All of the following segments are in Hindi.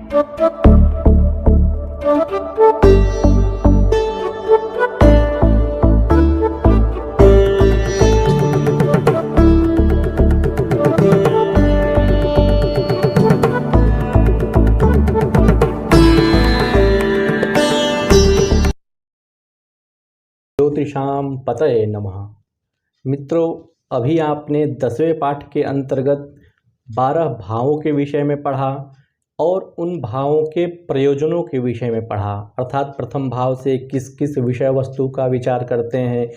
ज्योतिषाम पतये नमः। मित्रों, अभी आपने 10वें पाठ के अंतर्गत 12 भावों के विषय में पढ़ा और उन भावों के प्रयोजनों के विषय में पढ़ा, अर्थात प्रथम भाव से किस किस विषय वस्तु का विचार करते हैं,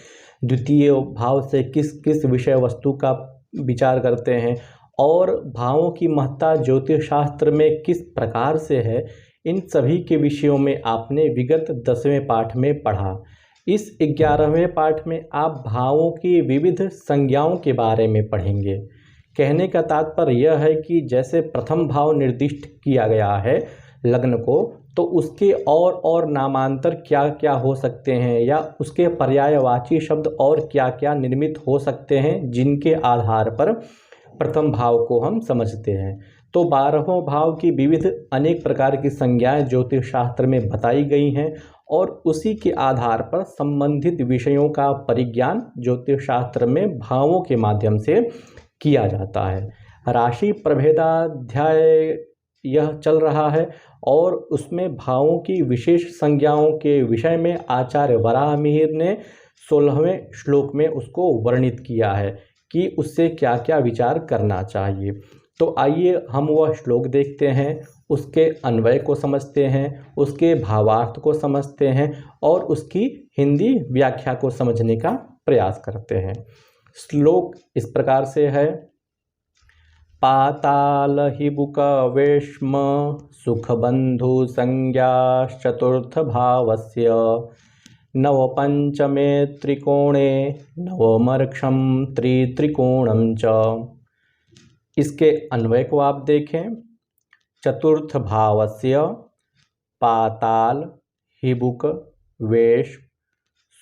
द्वितीय भाव से किस किस विषय वस्तु का विचार करते हैं और भावों की महत्ता ज्योतिष शास्त्र में किस प्रकार से है। इन सभी के विषयों में आपने विगत 10वें पाठ में पढ़ा। इस 11वें पाठ में आप भावों की विविध संज्ञाओं के बारे में पढ़ेंगे। कहने का तात्पर्य यह है कि जैसे प्रथम भाव निर्दिष्ट किया गया है लग्न को, तो उसके और नामांतर क्या क्या हो सकते हैं या उसके पर्यायवाची शब्द और क्या क्या निर्मित हो सकते हैं, जिनके आधार पर प्रथम भाव को हम समझते हैं। तो 12वें भाव की विविध अनेक प्रकार की संज्ञाएं ज्योतिष शास्त्र में बताई गई हैं और उसी के आधार पर संबंधित विषयों का परिज्ञान ज्योतिष शास्त्र में भावों के माध्यम से किया जाता है। राशि प्रभेदाध्याय यह चल रहा है और उसमें भावों की विशेष संज्ञाओं के विषय में आचार्य वराहमिहिर ने 16वें श्लोक में उसको वर्णित किया है कि उससे क्या क्या विचार करना चाहिए। तो आइए हम वह श्लोक देखते हैं, उसके अन्वय को समझते हैं, उसके भावार्थ को समझते हैं और उसकी हिंदी व्याख्या को समझने का प्रयास करते हैं। श्लोक इस प्रकार से है। पाताल हिबुक वेश्म सुखबंधु संज्ञाश्चतुर्थ भावस्य नवपंचमे त्रिकोणे नवमर्क्षम त्रित्रिकोणम च। इसके अन्वय को आप देखें। चतुर्थ भावस्य पाताल हिबुक वेश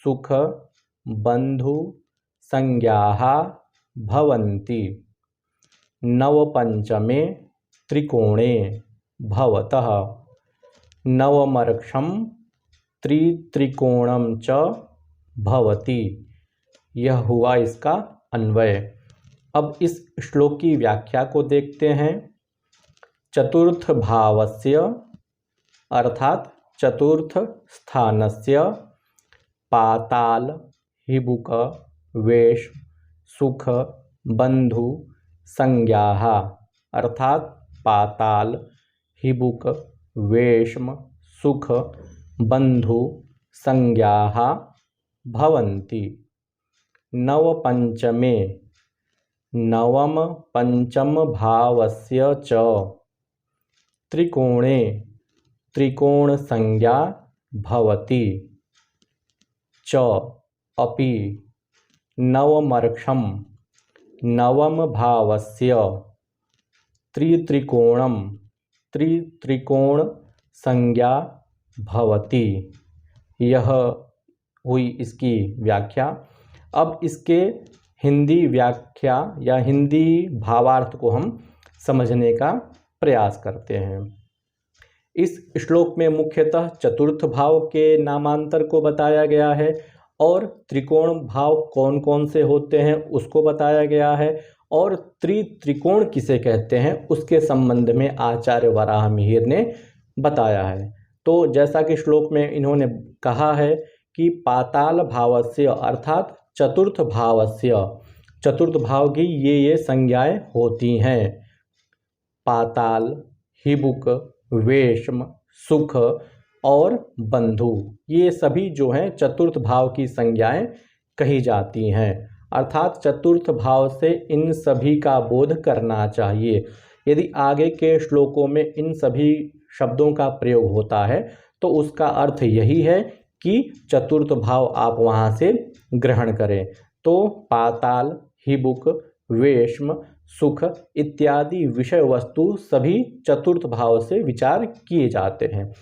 सुख बंधु संज्ञाः भवन्ति नवपंचमे त्रिकोणे भवतः नवमर्क्षम त्रित्रिकोणम च भवति। यह हुआ इसका अन्वय। अब इस श्लोक की व्याख्या को देखते हैं। चतुर्थ भावस्य अर्थात चतुर्थ स्थानस्य पाताल हिबुक वेश सुख बंधु संज्ञाः अर्थात पाताल हिबुक वेश्म सुख बंधु संज्ञाः भवन्ति नवपंचमे नवम पंचम भावस्य च त्रिकोणे त्रिकोण संज्ञा भवति च अपि नवमर्क्षम नवम भावस्य त्रित्रिकोणम त्रित्रिकोण संज्ञा भवति। यह हुई इसकी व्याख्या। अब इसके हिंदी व्याख्या या हिंदी भावार्थ को हम समझने का प्रयास करते हैं। इस श्लोक में मुख्यतः चतुर्थ भाव के नामांतर को बताया गया है और त्रिकोण भाव कौन कौन से होते हैं उसको बताया गया है और त्रिकोण किसे कहते हैं उसके संबंध में आचार्य वराहमिहिर ने बताया है। तो जैसा कि श्लोक में इन्होंने कहा है कि पाताल भावस्य अर्थात चतुर्थ भावस्य, चतुर्थ भाव की ये संज्ञाएं होती हैं। पाताल हिबुक वेश्म सुख और बंधु, ये सभी जो हैं चतुर्थ भाव की संज्ञाएं कही जाती हैं। अर्थात चतुर्थ भाव से इन सभी का बोध करना चाहिए। यदि आगे के श्लोकों में इन सभी शब्दों का प्रयोग होता है तो उसका अर्थ यही है कि चतुर्थ भाव आप वहाँ से ग्रहण करें। तो पाताल हिबुक वेश्म सुख इत्यादि विषय वस्तु सभी चतुर्थ भाव से विचार किए जाते हैं।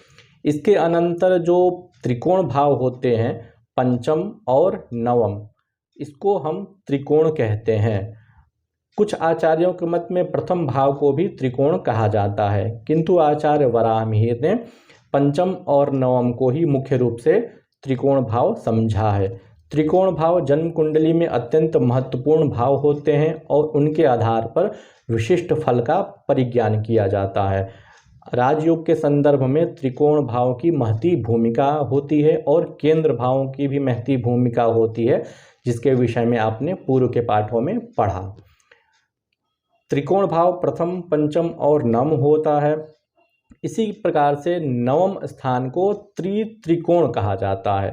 इसके अनंतर जो त्रिकोण भाव होते हैं पंचम और नवम, इसको हम त्रिकोण कहते हैं। कुछ आचार्यों के मत में प्रथम भाव को भी त्रिकोण कहा जाता है, किंतु आचार्य वराहमिहिर ने पंचम और नवम को ही मुख्य रूप से त्रिकोण भाव समझा है। त्रिकोण भाव जन्म कुंडली में अत्यंत महत्वपूर्ण भाव होते हैं और उनके आधार पर विशिष्ट फल का परिज्ञान किया जाता है। राजयोग के संदर्भ में त्रिकोण भाव की महती भूमिका होती है और केंद्र भावों की भी महती भूमिका होती है, जिसके विषय में आपने पूर्व के पाठों में पढ़ा। त्रिकोण भाव प्रथम, पंचम और नवम होता है। इसी प्रकार से नवम स्थान को त्रिकोण कहा जाता है।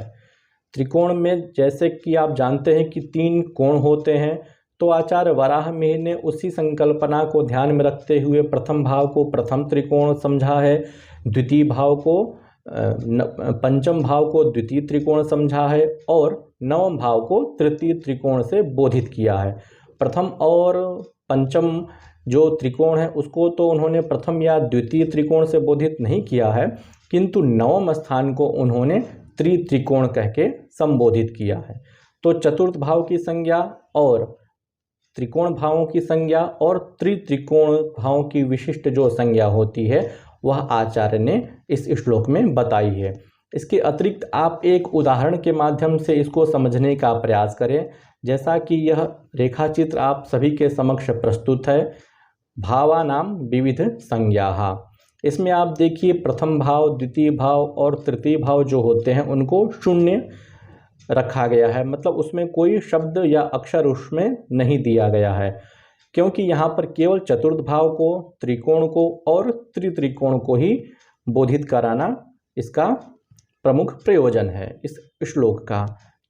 त्रिकोण में जैसे कि आप जानते हैं कि 3 कोण होते हैं, तो आचार्य वराहमिहिर ने उसी संकल्पना को ध्यान में रखते हुए प्रथम भाव को प्रथम त्रिकोण समझा है, द्वितीय भाव को पंचम भाव को द्वितीय त्रिकोण समझा है और नवम भाव को तृतीय त्रिकोण से बोधित किया है। प्रथम और पंचम जो त्रिकोण है उसको तो उन्होंने प्रथम या द्वितीय त्रिकोण से बोधित नहीं किया है, किंतु नवम स्थान को उन्होंने त्रिकोण कह के संबोधित किया है। तो चतुर्थ भाव की संज्ञा और त्रिकोण भावों की संज्ञा और त्रिकोण भावों की विशिष्ट जो संज्ञा होती है वह आचार्य ने इस श्लोक में बताई है। इसके अतिरिक्त आप एक उदाहरण के माध्यम से इसको समझने का प्रयास करें, जैसा कि यह रेखा चित्र आप सभी के समक्ष प्रस्तुत है। भावानाम विविध संज्ञाः। इसमें आप देखिए प्रथम भाव, द्वितीय भाव और तृतीय भाव जो होते हैं उनको शून्य रखा गया है, मतलब उसमें कोई शब्द या अक्षर उसमें नहीं दिया गया है, क्योंकि यहाँ पर केवल चतुर्थ भाव को, त्रिकोण को और त्रिकोण को ही बोधित कराना इसका प्रमुख प्रयोजन है इस श्लोक का।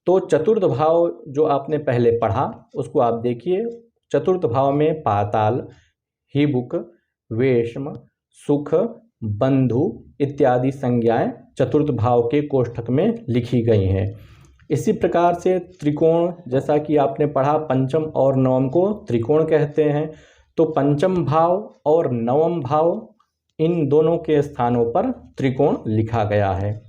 तो चतुर्थ भाव जो आपने पहले पढ़ा उसको आप देखिए। चतुर्थ भाव में पाताल, हिबुक, वेश्म, सुख, बंधु इत्यादि संज्ञाएं चतुर्थ भाव के कोष्ठक में लिखी गई हैं। इसी प्रकार से त्रिकोण, जैसा कि आपने पढ़ा पंचम और नवम को त्रिकोण कहते हैं, तो पंचम भाव और नवम भाव इन दोनों के स्थानों पर त्रिकोण लिखा गया है।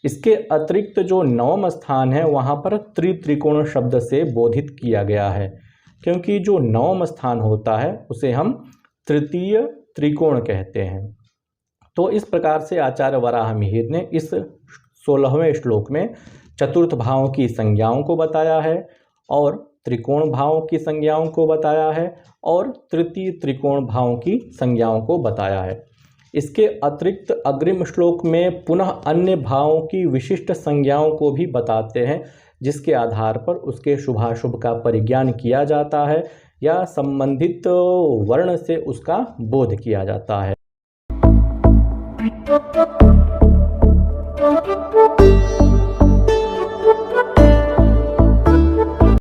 इसके अतिरिक्त जो नवम स्थान है वहाँ पर त्रिकोण शब्द से बोधित किया गया है, क्योंकि जो नवम स्थान होता है उसे हम तृतीय त्रिकोण कहते हैं। तो इस प्रकार से आचार्य वराहमिहिर ने इस 16वें श्लोक में चतुर्थ भावों की संज्ञाओं को बताया है और त्रिकोण भावों की संज्ञाओं को बताया है और तृतीय त्रिकोण भावों की संज्ञाओं को बताया है। इसके अतिरिक्त अग्रिम श्लोक में पुनः अन्य भावों की विशिष्ट संज्ञाओं को भी बताते हैं, जिसके आधार पर उसके शुभाशुभ का परिज्ञान किया जाता है या संबंधित वर्ण से उसका बोध किया जाता है।